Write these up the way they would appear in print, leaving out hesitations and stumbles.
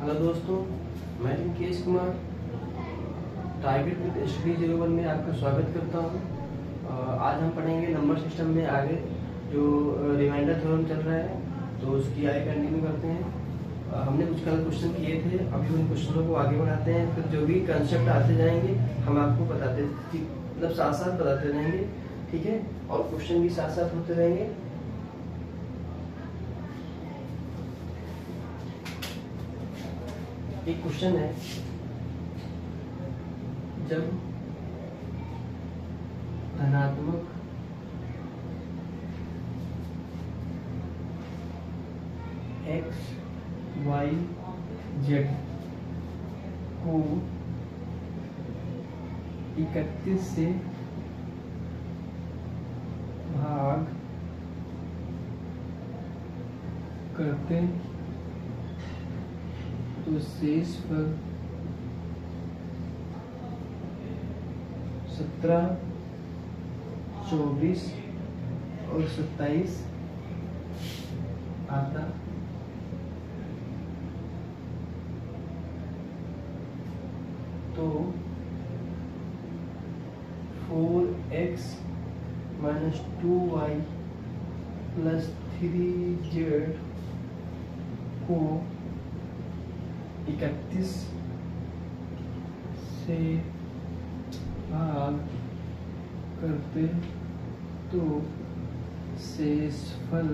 Hello दोस्तों, मैं Rikesh Kumar target with study 01 में आपका स्वागत करता हूं। आज हम पढ़ेंगे नंबर सिस्टम में आगे जो रिमाइंडर थ्योरम चल रहा है, तो उसकी आगे कंटिन्यू करते हैं। हमने कुछ कल क्वेश्चन किए थे, अभी उन क्वेश्चनों को आगे बढ़ाते हैं। फिर जो भी कंसेप्ट आते जाएंगे हम आपको बताते, मतलब साथ साथ बताते रहेंगे, ठीक है। और क्वेश्चन भी साथ साथ होते रहेंगे। एक क्वेश्चन है, जब धनात्मक x, y, z को 31 से भाग करते तो शेष पर 17, 24 और 27 आता। तो 4x minus 2y plus 3z को 31 से भाग करते तो शेषफल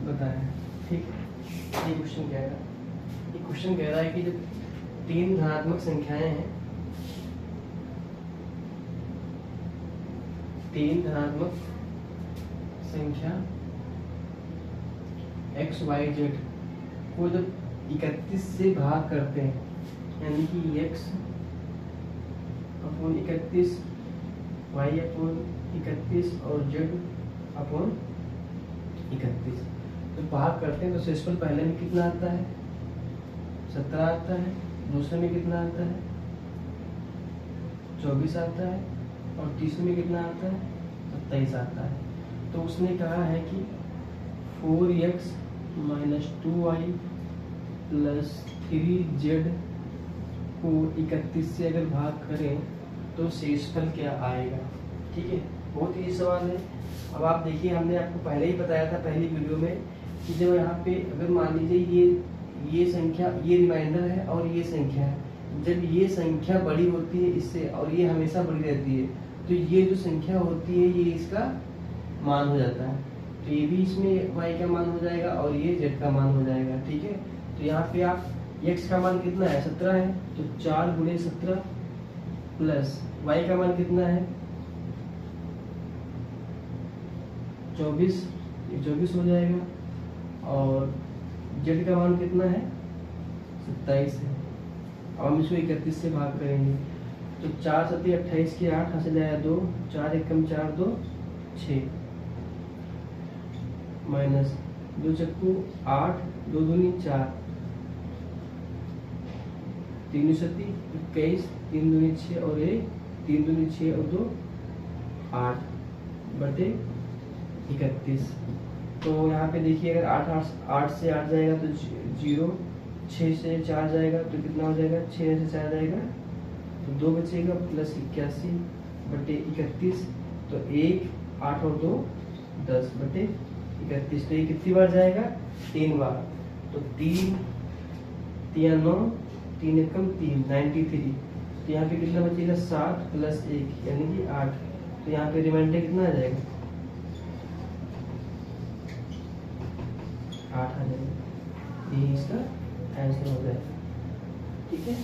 बताएं। ठीक, ये क्वेश्चन कह रहा है। ये क्वेश्चन कह रहा है कि जब तीन धनात्मक संख्याएं हैं, तीन धनात्मक संख्या x, y, z को जब 31 से भाग करते हैं, यानी कि x अपॉन 31, y अपॉन 31 और z अपॉन 31, तो भाग करते हैं तो शेषफल पहले में कितना आता है? 17 आता है। दूसरे में कितना आता है? 24 आता है। और तीसरे में कितना आता है? 27 आता है। तो उसने कहा है कि 4x minus 2y plus 3z को 31 से अगर भाग करें तो शेषफल क्या आएगा। ठीक है, बहुत ही सवाल है। अब आप देखिए, हमने आपको पहले ही बताया था पहली वीडियो में कि जब यहाँ पे अगर मान लीजिए ये संख्या, ये रिमाइंडर है और ये संख्या है, जब ये संख्या बड़ी होती है इससे और ये हमेशा बड़ी रहती है, तो ये जो संख्या होती है ये इसका मान हो जाता है। तो ये भी इसमें y का मान हो जाएगा और ये z का मान हो जाएगा। ठीक है, तो यहाँ पे आप x का मान कितना है? 17 है, तो 4 गुणे 17 प्लस y का मान कितना है? 24 हो जाएगा। और z का मान कितना है? 27 है। अब हम इसको 31 से भाग करेंगे तो 4 7 28 के 8 हासिल आया 2, 4 1 कम 4 2 6 माइनस 2 चक्कू 8, 2 दूनी 4, 3 सती 21, 3 दूनी 6 और 1, 3 दूनी 6 और 2 8 बटे 31। तो यहाँ पे देखिए, अगर 8 से 8 जाएगा तो 0, 6 से 4 जाएगा तो कितना हो जाएगा? 6 से 4 जाएगा तो 2 बचेगा प्लस 81 बटे 31। तो 1, 8 और 2 10 बटे 31। तो ये कितनी बार जाएगा? 3 बार। तो 3 3 9, 3 एकम 3, 93। तो यहाँ पे कितना बचेगा? 7 प्लस 1 यानी कि 8। तो यहाँ पे रिमाइंडर कितना आ जाएगा? 8 आ जाएगा। ये इसका आंसर हो जाएगा। ठीक है,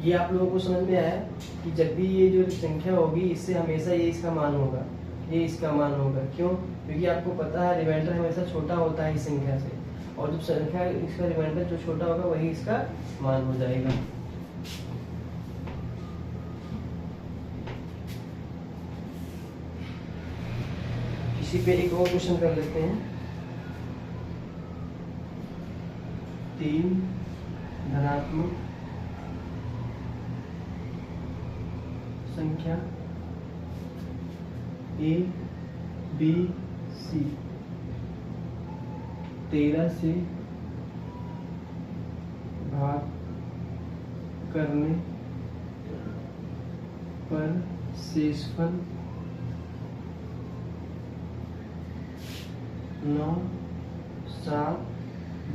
ये आप लोगों को समझ में आया कि जब भी ये जो संख्या होगी इससे हमेशा ये इसका मान होगा, ये इसका मान होगा। क्यों? क्योंकि आपको पता है रिमाइंडर हमेशा छोटा होता है इस संख्या से, और जब संख्या इसका रिमाइंडर जो छोटा होगा वही इसका मान हो जाएगा। इसी पे एक और क्वेश्चन कर लेते हैं। 3 धनात्मक संख्या ए बी सी 13 से भाग करने पर शेषफल 9, 7,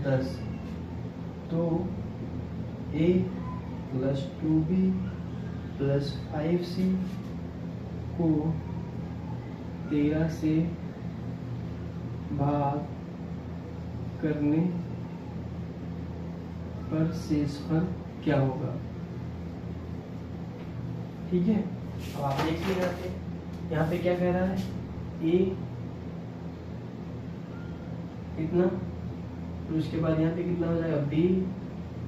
10। तो a + 2b + 5c को 13 से भाग करने पर शेषफल क्या होगा। ठीक है, अब आप देखिए यहाँ पे क्या कह रहा है, a इतना, फिर उसके बाद यहाँ पे कितना हो जाएगा b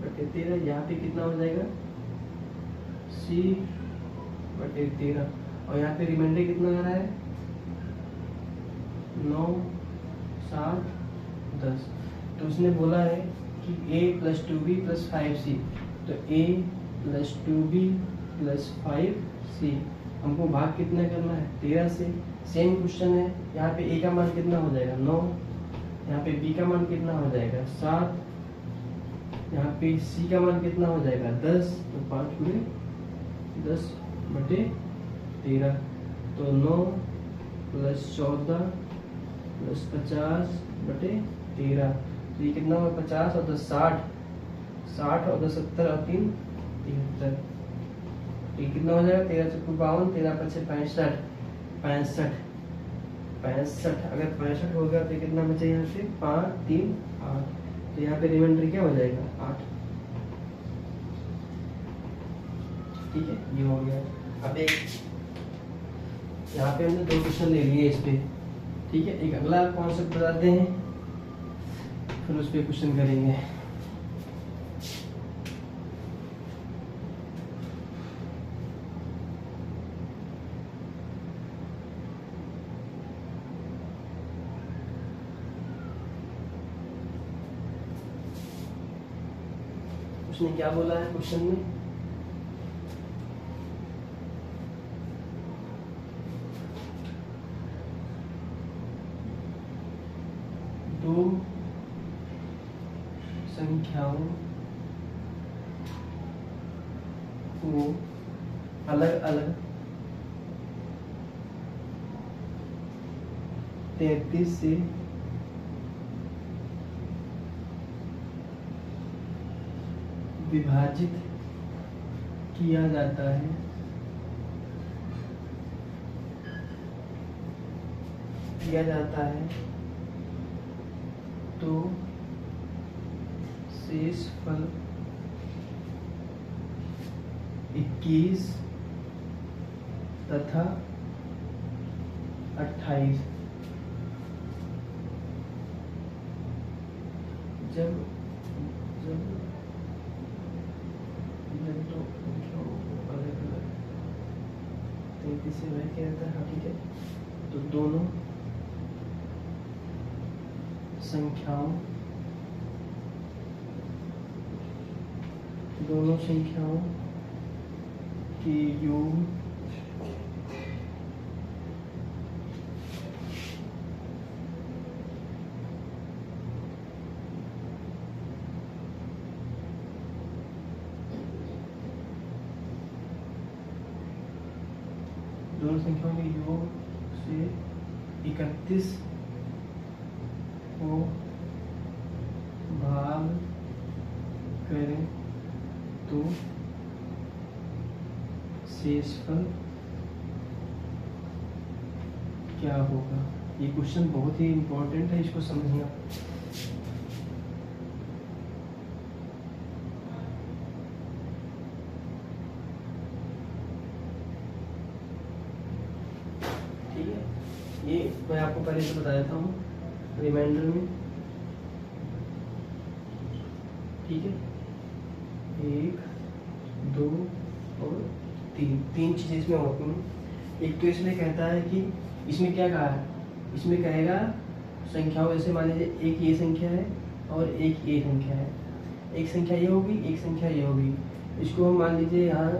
बटे 13, यहाँ पे कितना हो जाएगा c बटे 13, और यहाँ पे रिमाइंडर कितना आ रहा है 9, 7, 10। तो उसने बोला है कि a + 2b + 5c, तो a + 2b + 5c हमको भाग कितना करना है 13 से। सेम क्वेश्चन है, यहाँ पे a का मान कितना हो जाएगा 9, यहाँ पे b का मान कितना हो जाएगा 7, यहाँ पे c का मान कितना हो जाएगा 10, तो 5 में 10 बटे 13, तो 9 + 14 + 50 बटे 13, तो ये कितना हुआ 50 और 10 60, 60 और 10 70 और 3 73, ये कितना हो जाएगा 13 × 4 = 52, 13 × 5 = 65, 65 अगर 65 होगा तो कितना बचे यहाँ से 5, 3, 8, तो यहाँ पे रिमाइंडर क्या हो जाएगा 8। ठीक है, ये हो गया। अब एक यहाँ पे हमने 2 क्वेश्चन ले लिए इस पे। ठीक है, एक अगला कॉन्सेप्ट बताते हैं, फिर उस पे क्वेश्चन करेंगे। उसने क्या बोला है क्वेश्चन में, दो संख्याओं को अलग अलग 33 से विभाजित किया जाता है, तो शेषफल 21 तथा 28। जब तो अलग अलग 33 से वह क्या रहता है। हाँ ठीक है, तो दोनों संख्याओं के योग से 31 को भाग करें तो शेषफल क्या होगा। ये क्वेश्चन बहुत ही इम्पोर्टेंट है, इसको समझना। ठीक है, ये मैं आपको पहले से बता देता हूँ रिमाइंडर में। ठीक है, 1, 2 और 3 चीजें इसमें होती हैं। एक तो इसमें कहता है कि इसमें क्या कहा है, इसमें कहेगा संख्याओं, जैसे मान लीजिए एक ये संख्या है और एक ये संख्या है, एक संख्या ये होगी एक संख्या ये होगी। इसको हम मान लीजिए यहाँ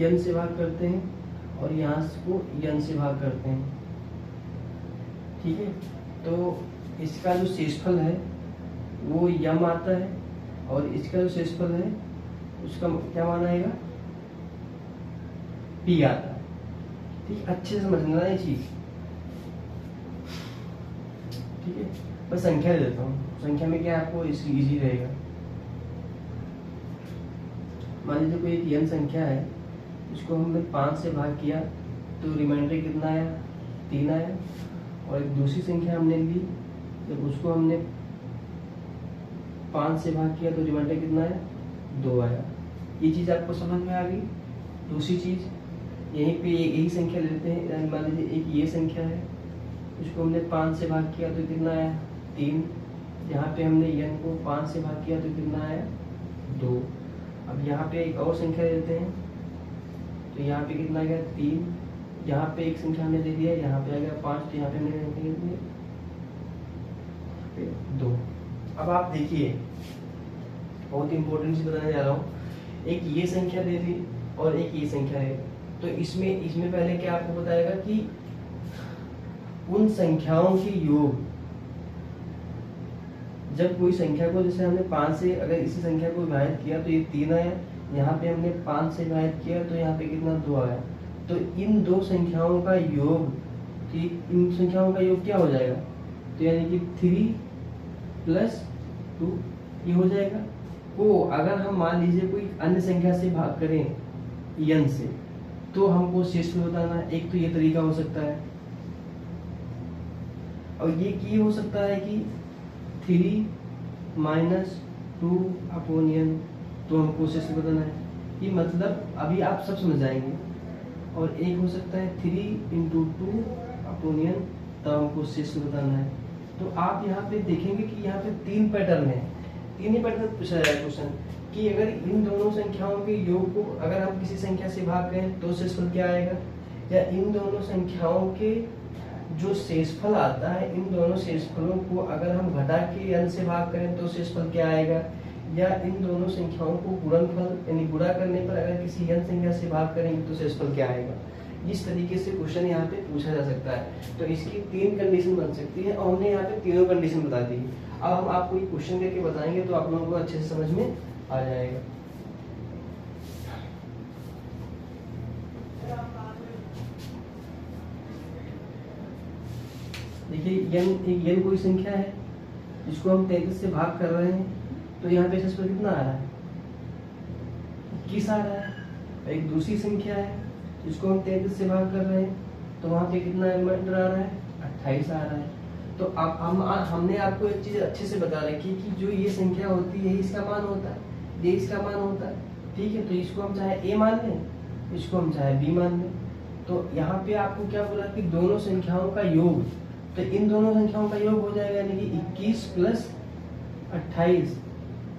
n से भाग करते हैं और यहाँ को n से भाग करते हैं, ठीक है। तो इसका जो शेषफल है वो यम आता है और इसका जो शेषफल है उसका क्या मान आएगा, p आता है, ठीक। अच्छे से समझना ये चीज, ठीक है। मैं संख्या दे देता हूँ, संख्या में क्या आपको इजी रहेगा। मान लीजिए कोई एक n संख्या है, इसको हमने 5 से भाग किया तो रिमाइंडर कितना आया, 3 आया। और एक दूसरी संख्या हमने ली, जब उसको हमने 5 से भाग किया तो रिमाइंडर कितना आया, 2 आया। ये चीज़ आपको समझ में आ गई। दूसरी चीज़ यहीं पे यही संख्या लेते हैं, मान लीजिए एक ये संख्या है, इसको हमने 5 से भाग किया तो कितना आया, 3। यहाँ पे हमने n को 5 से भाग किया तो कितना आया, 2। अब यहाँ पे एक और संख्या लेते हैं तो यहाँ पे कितना आ गया, 3। यहाँ पे एक संख्या हमने दे दिया, यहाँ पे आ गया 5, तो यहाँ पे हमने दे दिया 2। अब आप देखिए, बहुत इंपॉर्टेंट चीज बताने जा रहा हूँ। एक ये संख्या दे दी और एक ये संख्या है, तो इसमें पहले क्या आपको बताएगा कि उन संख्याओं के योग, जब कोई संख्या को, जैसे हमने 5 से अगर इसी संख्या को विभाजित किया तो ये 3 आया, यहाँ पे हमने 5 से विभाजित किया तो यहाँ पे कितना, 2 आया। तो इन दो संख्याओं का योग, ठीक, इन संख्याओं का योग क्या हो जाएगा, तो यानी कि 3 + 2 ये हो जाएगा। को अगर हम मान लीजिए कोई अन्य संख्या से भाग करें n से, तो हमको शेषफल बताना है। एक तो ये तरीका हो सकता है, और ये हो सकता है कि 3 - 2/n, तो हमको शेषफल बताना है। ये मतलब अभी आप सब समझ जाएंगे। और एक हो सकता है 3 × 2/n, तब हमको शेषफल बताना है। तो आप यहाँ पे देखेंगे कि यहाँ पे 3 पैटर्न है, 3 ही पैटर्न पूछा जाएगा क्वेश्चन कि अगर इन दोनों संख्याओं के योग को अगर हम किसी संख्या से भाग करें तो शेषफल क्या आएगा, या इन दोनों संख्याओं के जो शेषफल आता है, इन दोनों शेषफलों को अगर हम घटा के n से भाग करें तो शेषफल क्या आएगा, या इन दोनों संख्याओं को गुणनफल यानी गुणा करने पर अगर किसी n संख्या से भाग करेंगे तो शेषफल क्या आएगा। इस तरीके से क्वेश्चन यहाँ पे पूछा जा सकता है। तो इसकी 3 कंडीशन बन सकती है और हमने यहाँ पे तीनों कंडीशन बता दी। अब हम आपको एक क्वेश्चन करके बताएंगे तो आप लोगों को अच्छे से समझ में आ जाएगा। देखिए n कोई संख्या है जिसको हम 33 से भाग कर रहे हैं, तो यहाँ पे शेषफल कितना आ रहा है, 21 आ रहा है। एक दूसरी संख्या है जिसको हम 33 से भाग कर रहे हैं, तो वहाँ पे कितना रिमाइंडर आ रहा है, 28 आ रहा है। तो अब हमने आपको एक चीज अच्छे से बता रखी कि जो ये संख्या होती है इसका मान होता है, ये इसका मान होता है, ठीक है। तो इसको हम चाहे a मान लें, इसको हम चाहे b मान लें। तो यहाँ पे आपको क्या बोला कि दोनों संख्याओं का योग, तो इन दोनों संख्याओं का योग हो जाएगा, यानी कि 21 + 28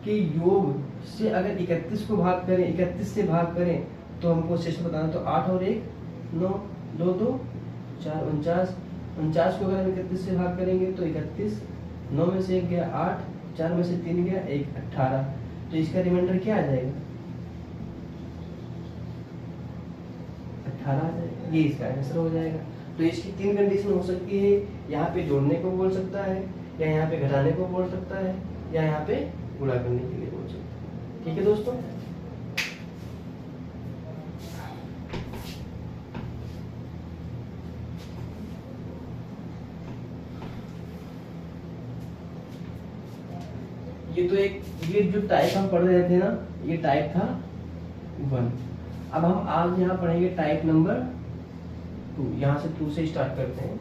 के योग से अगर 31 को भाग करें, 31 से भाग करें तो हमको शेष बताना। तो 8 और 1 9, 2 2 4 49, 49 को अगर 31 से भाग करेंगे तो 31, 9 में से 1 गया 8, 4 में से 3 गया 1, 18। तो इसका रिमाइंडर क्या आ जाएगा, 18 आ जाएगा। ये इसका आंसर हो जाएगा। तो इसकी 3 कंडीशन हो सकती है, यहाँ पे जोड़ने को बोल सकता है, या यहाँ पे घटाने को बोल सकता है, या यहाँ पे गुणा करने के लिए बोल सकता है। ठीक है दोस्तों। ये जो टाइप हम पढ़ रहे थे ना, ये टाइप था 1। अब हम आज यहाँ पढ़ेंगे टाइप नंबर 2। यहाँ से 2 से स्टार्ट करते हैं।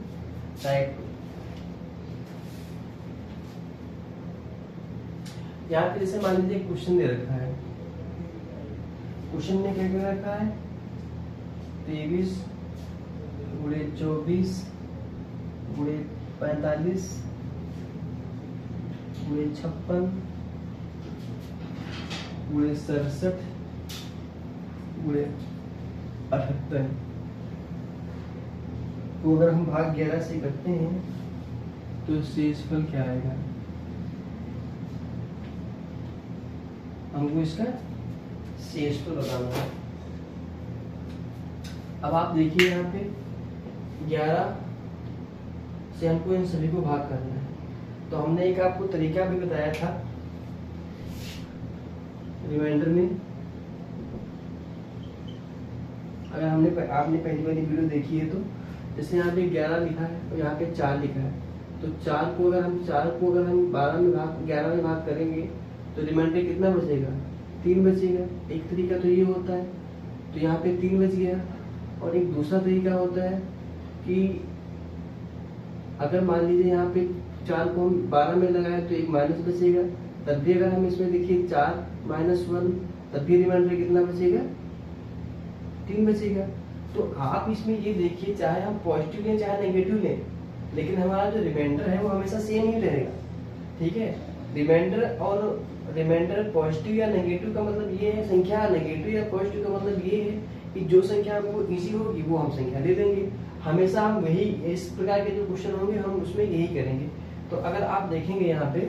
टाइप 2, यहाँ पे जैसे मान लीजिए क्वेश्चन दे रखा है। क्वेश्चन में क्या क्या रखा है, 23 × 24 × 45 × 56 × 67 × 78। तो अगर हम भाग 11 से करते हैं तो शेषफल क्या आएगा, हमको इसका शेषफल बताना है। अब आप देखिए यहाँ पे 11 से हमको इन सभी को भाग करना है। तो हमने एक आपको तरीका भी बताया था रिमाइंडर में, अगर आपने पहली वाली वीडियो देखी है तो जैसे यहाँ पे 11 लिखा है और यहाँ पे 4 लिखा है, तो 4 को अगर हम 11 में भाग करेंगे तो रिमाइंडर कितना बचेगा? 3 बचेगा। एक तरीका तो ये होता है, तो यहाँ पे 3 बच गया। और एक दूसरा तरीका होता है कि अगर मान लीजिए यहाँ पे 4 को हम 12 में लगाए तो एक माइनस बचेगा, तब भी अगर हम इसमें देखिए 4 - 1 तब भी रिमाइंडर कितना बचेगा? 3 बचेगा। तो आप इसमें ये देखिए, चाहे हम पॉजिटिव लें चाहे नेगेटिव लें, लेकिन हमारा जो रिमाइंडर है वो हमेशा सेम ही रहेगा। ठीक है, रिमाइंडर पॉजिटिव या नेगेटिव का मतलब ये है, संख्या नेगेटिव या पॉजिटिव का मतलब ये है कि जो संख्या हमको इजी होगी वो हम संख्या ले लेंगे। हमेशा हम वही, इस प्रकार के जो क्वेश्चन होंगे हम उसमें यही करेंगे। तो अगर आप देखेंगे यहाँ पे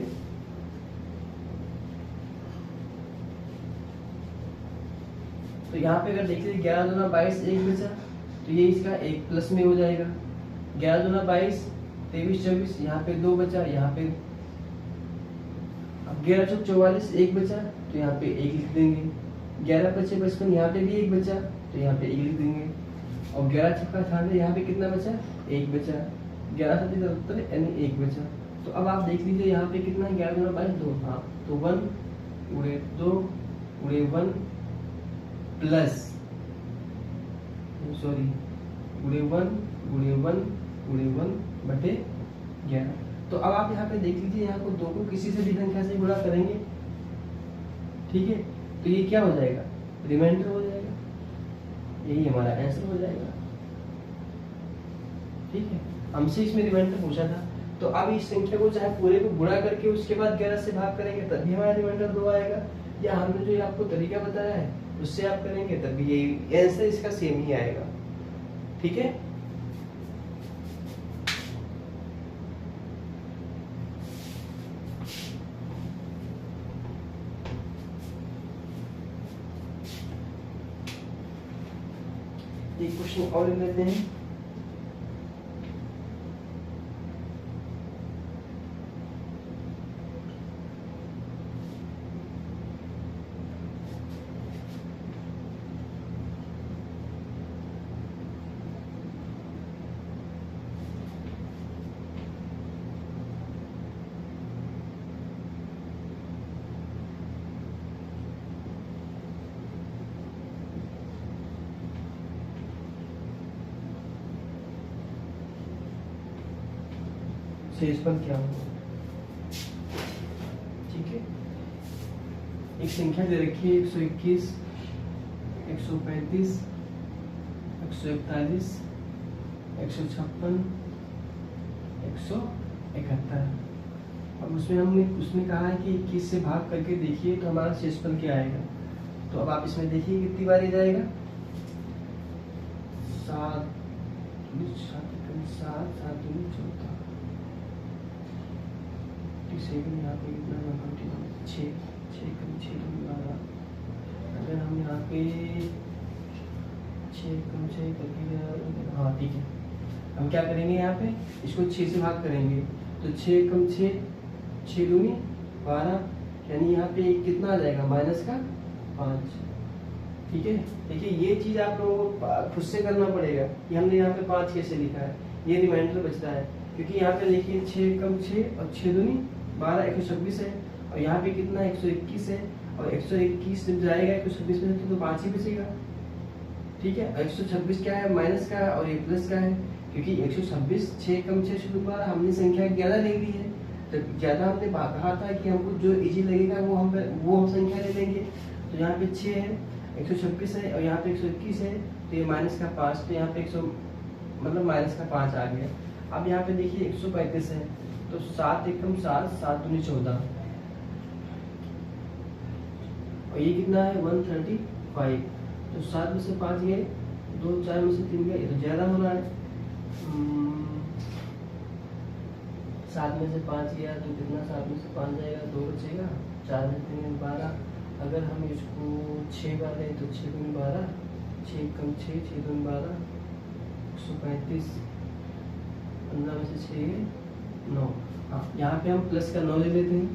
तो यहाँ पे अगर देखिए 11 दूना 22 एक बचा, तो ये इसका 1 प्लस में हो जाएगा। 11 दूना 22 23 24 यहाँ पे 2 बचा, यहाँ पे अब 11 चौक 44 एक बचा, तो यहाँ पे 1 लिख देंगे। 11 पचे 55 यहाँ पे भी 1 बचा, तो यहाँ पे 1 लिख देंगे। और 11 छक्का 98 यहाँ पे कितना बचा? 1 बचा। 11 सत्ती 73 यानी 1 बचा। तो अब आप देख लीजिए यहाँ पे कितना है? 11 दूना 22 2, हाँ, तो 1 उड़े 2 उड़े 1 प्लस सॉरी उड़े 1 उड़े 1 उड़े 1 बटे 11। तो अब आप यहाँ पे देख लीजिए, यहाँ को 2 को किसी से भी संख्या से गुणा करेंगे, ठीक है, तो ये क्या हो जाएगा? रिमाइंडर हो जाएगा। यही हमारा आंसर हो जाएगा। ठीक है, हमसे इसमें रिमाइंडर पूछा था, तो अब इस संख्या को चाहे पूरे को गुणा करके उसके बाद 11 से भाग करेंगे तब भी हमारा रिमाइंडर 2 आएगा, या हमने जो आपको तरीका बताया है उससे आप करेंगे तब भी यही आंसर इसका सेम ही आएगा। ठीक है, एक क्वेश्चन और लेते हैं। शेषफल क्या होगा? ठीक है, एक संख्या दे रखी है 121 135 141 156 171। अब उसमें कहा है कि 21 से भाग करके देखिए तो हमारा शेषफल क्या आएगा। तो अब आप इसमें देखिए कितनी बार जाएगा? 7 7 7 14 सेकंड। यहाँ पे कितना है? 6 12। अगर हम यहाँ पे 6 कम 6 करके, हाँ ठीक है, हम क्या करेंगे? यहाँ पे इसको 6 से भाग करेंगे, तो 6 कम 6 6 दूनी 12, यानी यहाँ पे कितना आ जाएगा? माइनस का 5। ठीक है, देखिए ये चीज आप लोगों को खुद से करना पड़ेगा कि हमने यहाँ पे 5 कैसे लिखा है। ये रिमाइंडर बच रहा है क्योंकि यहाँ पे लिखिए 6 कम 6 और 6 दूनी 12 126 है, और यहाँ पे कितना 121 है, और 121 जब जाएगा 126 में तो 5 ही बचेगा। ठीक है, 126 क्या है? माइनस का है, और ये प्लस का है, क्योंकि 126 6 कम 6 शुरू 12 हमने संख्या 11 ले ली है, तो ज्यादा हमने कहा था कि हमको जो इजी लगेगा वो हम संख्या ले लेंगे। तो यहाँ पे 6 है, 126 है, और यहाँ पे 121 है, तो ये माइनस का 5, तो यहाँ पे 100 मतलब माइनस का 5 आ गया। अब यहाँ पे देखिए 135 है, तो 7 एकम 7 7 दूनी 14, और ये कितना है? 135। तो 7 में से 5 गए, 2 4 में से 3 गए, ये तो ज्यादा हो रहा है। 7 में से 5 गया तो कितना? 7 में से 5 जाएगा, 2 बचेगा, 4 में 3 12। अगर हम इसको 6 बार लें तो 6 दूनी 12, 6 कम 6, 6 दूनी 12, 135, 15 में से 6 9। हाँ, यहाँ पे हम प्लस का 9 ले लेते हैं।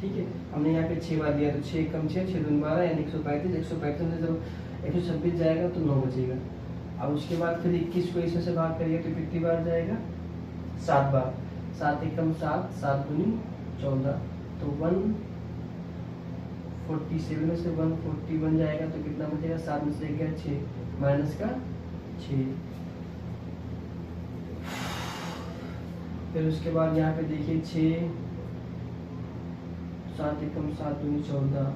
ठीक है, हमने यहाँ पे 6 बार दिया तो 6 कम 6, 6 दूनी 12 यानी 135। 135 में जब 126 जाएगा तो 9 बचेगा। अब उसके बाद फिर 21 को इसमें से भाग करिए तो कितनी बार जाएगा? 7 बार। 7 एकम 7, 7 दूनी 14, तो 147 में से 141 जाएगा तो कितना बचेगा? 7 में से गया 6 माइनस का 6। फिर उसके बाद यहाँ पे देखिए 6, 7 एकम 7 दूनी 14,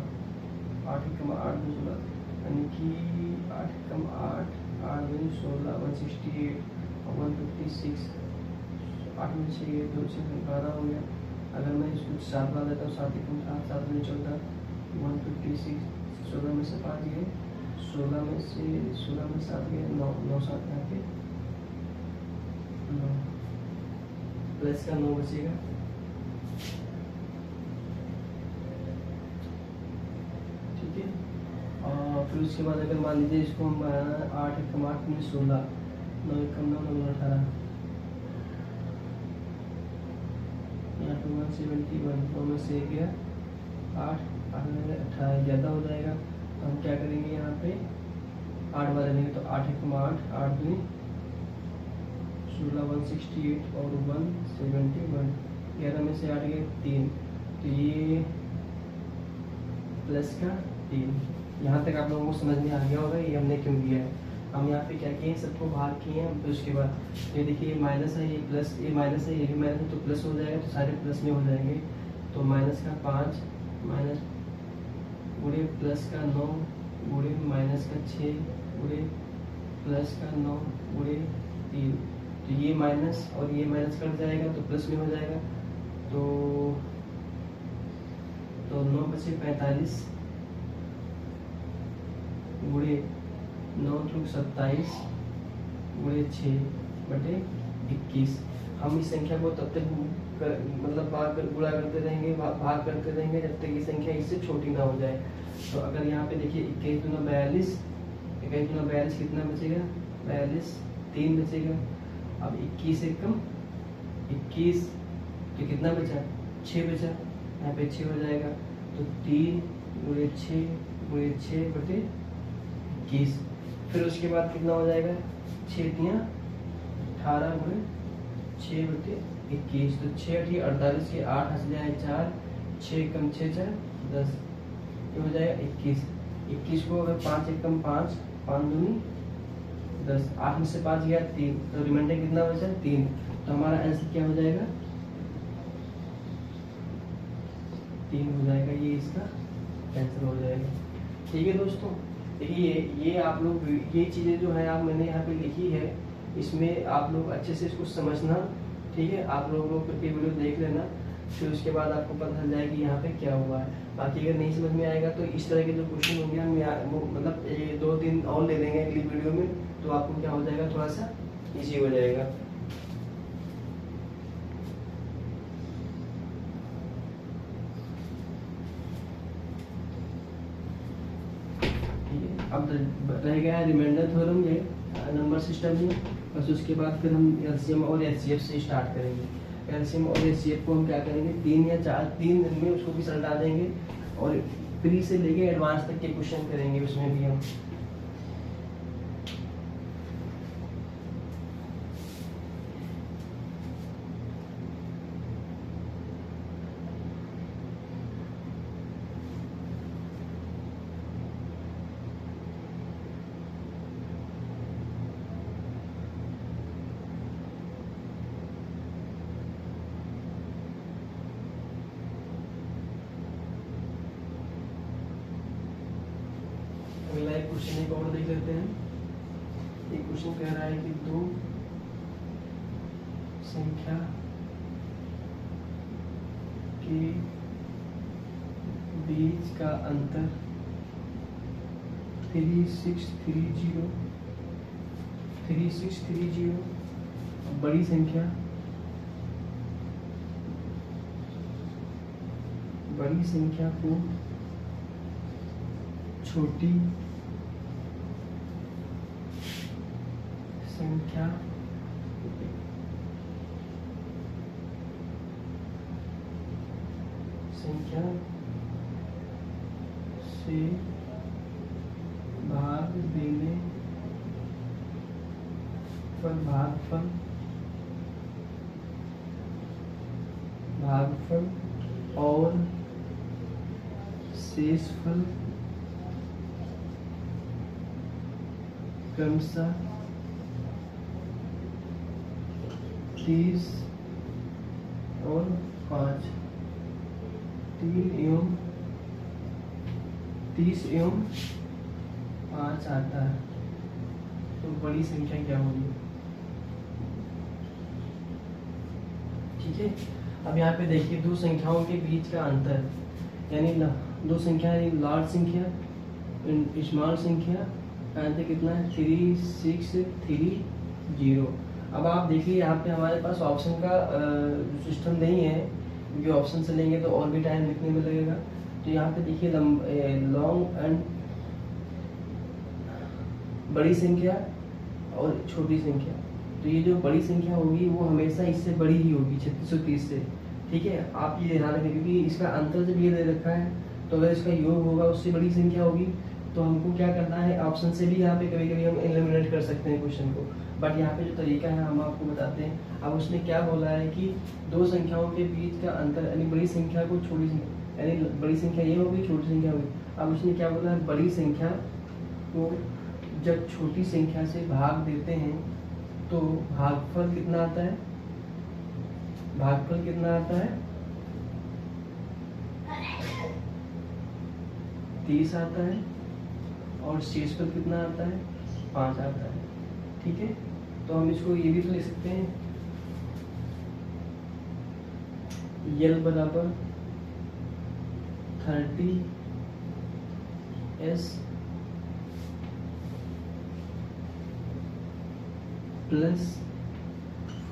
8 एकम 8 दूनी 16, यानी कि 8 एकम 8, 8 दूनी 16, 168 और 156। 8 में से 2 से 12 हो गया। अगर मैं इसको 7 बार देता हूँ, 7 एकम 7, 7 दूनी 14, 156। 16 में से 5 गए, 16 में से 7 गए, 9 9 7 यहाँ पे 9 प्लस का 9 बचेगा। ठीक है, और फिर उसके बाद अगर मान लीजिए इसको हम 8 एकम 8 में 16, 9 एकम 9, 9 18, यहाँ पे 171, 9 में से गया 8, 8 में 18 ज़्यादा हो जाएगा। तो हम क्या करेंगे, यहाँ पे 8 बार लेंगे तो 8 एकम 8, 8 दूनी 16, 168 और 171। 11 में से 8 गए 3, तो ये प्लस का 3। यहाँ तक आप लोगों को समझ में आ गया होगा ये हमने क्यों किया है। हम यहाँ पे क्या किए हैं, सबको भाग किए हैं। फिर उसके बाद ये देखिए ये माइनस है, ये प्लस, ये माइनस है, ये भी माइनस है, तो प्लस हो जाएगा, तो सारे प्लस में हो जाएंगे। तो माइनस का 5 माइनस गुणे प्लस का 9 गुणे माइनस का 6 गुणे प्लस का 9 गुणे 3, तो ये माइनस और ये माइनस कट जाएगा तो प्लस में हो जाएगा। तो 9 बचे 45 गुणे 9 × 27 गुणे 6 बटे 21। हम इस संख्या को तब तक मतलब गुणा करते रहेंगे, भाग करते रहेंगे जब तक ये संख्या इससे छोटी ना हो जाए। तो अगर यहाँ पे देखिए 21 दूना 42, 21 दूना 42 कितना बचेगा? 42, 3 बचेगा। अब 21 एकम 21 तो कितना बचा? 6 बचा, यहाँ पे 6 हो जाएगा। तो 3 गुणे 6 बटे 21। फिर उसके बाद कितना हो जाएगा? 6 तियाँ 18 गुणे 6 बटे 21, तो 6 8 48 के 8 हंस जाए 4, 6 कम 6 4 10, ये हो जाएगा 21। 21 को अगर 5 एकम 5, 5 दूनी 10, 8 में से 5 गया 3, तो रिमाइंडर कितना बचा? 3। तो हमारा आंसर क्या हो जाएगा? 3 हो जाएगा, ये इसका आंसर हो जाएगा। ठीक है दोस्तों, देखिए ये आप लोग ये चीज़ें जो है आप मैंने यहाँ पे लिखी है, इसमें आप लोग अच्छे से इसको समझना। ठीक है, आप लोगों को ये वीडियो देख लेना, फिर उसके बाद आपको पता चल जाएगा कि यहाँ पे क्या हुआ है। बाकी अगर नहीं समझ में आएगा तो इस तरह के जो क्वेश्चन होंगे हम वो मतलब 2-3 और ले लेंगे अगली वीडियो में, तो आपको क्या हो जाएगा, थोड़ा सा ईजी हो जाएगा। अब रह गया है रिमाइंडर थ्योरम, ये नंबर सिस्टम में। बस उसके बाद फिर हम एलसीएम और एचसीएफ से स्टार्ट करेंगे। एलसीएम और एचसीएफ को हम क्या करेंगे, 3 या 4 3 दिन में उसको भी सलटा देंगे, और प्री से लेके एडवांस तक के क्वेश्चन करेंगे उसमें भी हम। अगला एक क्वेश्चन एक और देख लेते हैं। एक क्वेश्चन कह रहा है कि 2 संख्या के बीच का अंतर 3630 बड़ी संख्या को छोटी संख्या से भाग देने पर भागफल और शेषफल क्रमशः 30 और 5 30 एवं 5 आता है। तो बड़ी संख्या क्या होगी? ठीक है, अब यहाँ पे देखिए दो संख्याओं के बीच का अंतर, यानी दो संख्या लार्ज संख्या स्मॉल संख्या का अंतर कितना है? 3 6 3 0। अब आप देखिए यहाँ पे हमारे पास ऑप्शन का सिस्टम नहीं है, क्योंकि ऑप्शन से लेंगे तो और भी टाइम लिखने में लगेगा। तो यहाँ पे देखिए लॉन्ग एंड बड़ी संख्या और छोटी संख्या। तो ये जो बड़ी संख्या होगी वो हमेशा इससे बड़ी ही होगी 3630 से। ठीक है, आप ये ध्यान रखें, क्योंकि इसका अंतर जब ये दे रखा है तो अगर इसका योग होगा उससे बड़ी संख्या होगी तो हमको क्या करना है, ऑप्शन से भी यहाँ पे कभी कभी हम एलिमिनेट कर सकते हैं क्वेश्चन को। बट यहाँ पे जो तरीका है हम आपको बताते हैं। अब उसने क्या बोला है कि दो संख्याओं के बीच का अंतर, यानी बड़ी संख्या को छोटी संख्या, यानी बड़ी संख्या ये होगी छोटी संख्या होगी। अब उसने क्या बोला है, बड़ी संख्या को जब छोटी संख्या से भाग देते हैं तो भागफल कितना आता है? भागफल कितना आता है? 30 आता है और शेषफल कितना आता है? 5 आता है। ठीक है, तो हम इसको ये भी तो लिख सकते हैं, यल बराबर 30s प्लस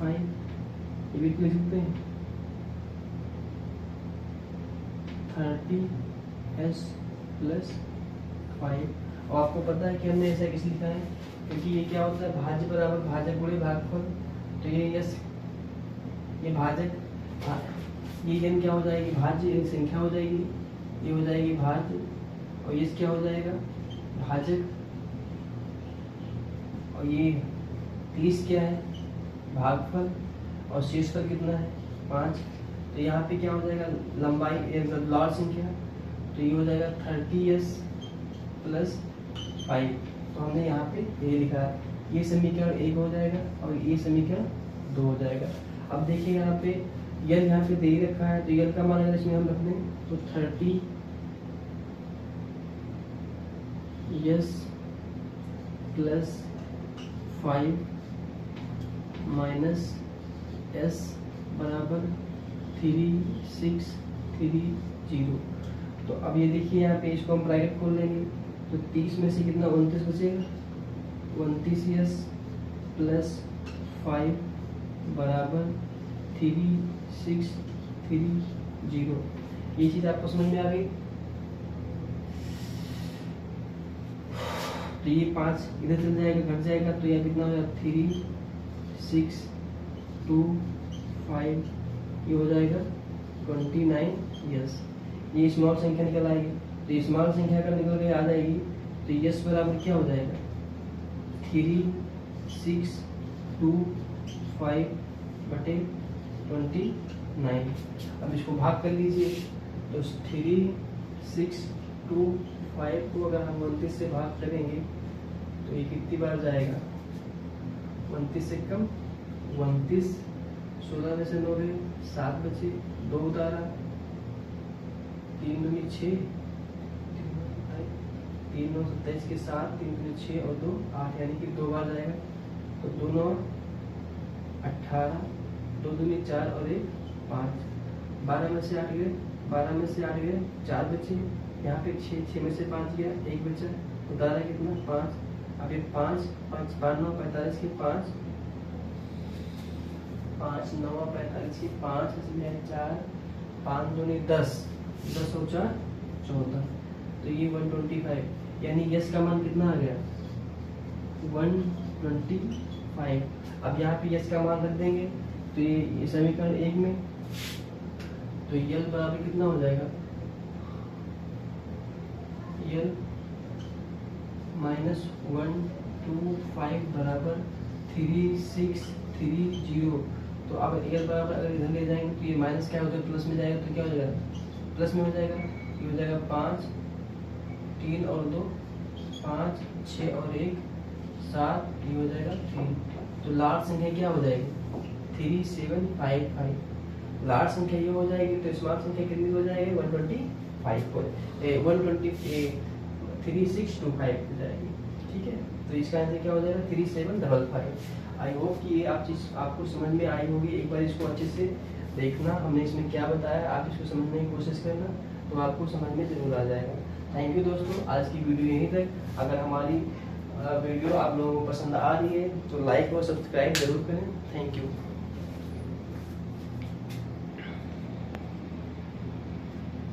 5, ये भी तो लिख सकते हैं 30s प्लस 5। और आपको पता है कि हमने ऐसा किस लिखा है, क्योंकि ये क्या होता है, भाज्य बराबर भाजक गुणे भागफल। तो ये यस, ये भाजक, ये n क्या हो जाएगी, भाज्य संख्या हो जाएगी, ये हो जाएगी भाज्य, और ये क्या हो जाएगा, भाजक, और ये 30 क्या है, भागफल, और शेषफल कितना है, 5। तो यहाँ पे क्या हो जाएगा, लंबाई लार्ज संख्या, तो ये हो जाएगा 30s प्लस 5। तो हमने यहाँ पे ये लिखा है, ये समीकरण 1 हो जाएगा और ये समीकरण 2 हो जाएगा। अब देखिए यहाँ पे यल यहाँ पे दे ही रखा है, तो यल का मान अगर इसमें हम रख दें तो 30s प्लस 5 माइनस s बराबर 3630। तो अब ये देखिए यहाँ पे इसको हम ब्रैकेट खोल लेंगे, तो 30 में से कितना 29 बचेगा, 29s प्लस 5 बराबर 3630। ये चीज आपको समझ में आ गई। तो ये 5 इधर चल जाएगा, घट जाएगा, तो यह कितना हो जाएगा 3625, ये हो जाएगा 29s। ये स्मॉल संख्या निकल आएगी, तो स्मॉल संख्या का निकल के आ जाएगी, तो यस बराबर क्या हो जाएगा 3625/29। अब इसको भाग कर लीजिए, तो 3625 को अगर हम 29 से भाग करेंगे तो ये कितनी बार जाएगा, 29 से कम, 29, 16 में से 9 गए, 7 बचे, 2 उतारा, 3 दूनी 6, 3 9 27 के 7, 3 दूनी 6 और 2 8, यानी कि 2 बार जाएगा। तो 2 9 18, 2 दूनी 4 और 1 5, 12 में से 8 गए, 12 में से 8 गए, 4 बचे, यहाँ पे 6 में से 5 गया, 1 बचा, उतारा कितना 5। अब ये 5 5 5 9 45 के 5, 5 9 45 के 5, इसमें 4, 5 दूनी 10, 10 और 4 14, तो ये 125, यानी यस का मान कितना आ गया 125। 5। अब यहाँ पे यस का मान रख देंगे तो ये समीकरण 1 में, तो यल बराबर कितना हो जाएगा, यल -125 बराबर 3630। तो अब यल बराबर अगर इधर ले जाएंगे तो ये माइनस क्या हो जाएगा, प्लस में जाएगा तो क्या हो जाएगा, प्लस में हो जाएगा, ये हो जाएगा 5, 3 और 2 5, 6 और 1 7, ये हो जाएगा 3। तो लार्ज संख्या क्या हो जाएगी, 3755। लार्ज संख्या ये हो जाएगी तो स्मॉल संख्या कितनी हो जाएगी, 3625 हो जाएगी। ठीक है, तो इसका आंसर क्या हो जाएगा, 3755। आई होप कि ये आप चीज़ आपको समझ में आई होगी। एक बार इसको अच्छे से देखना, हमने इसमें क्या बताया, आप इसको समझने की कोशिश करना, तो आपको समझ में जरूर आ जाएगा। थैंक यू दोस्तों, आज की वीडियो यहीं तक। अगर हमारी वीडियो आप लोगों को पसंद आ रही है तो लाइक और सब्सक्राइब जरूर करें। Thank you.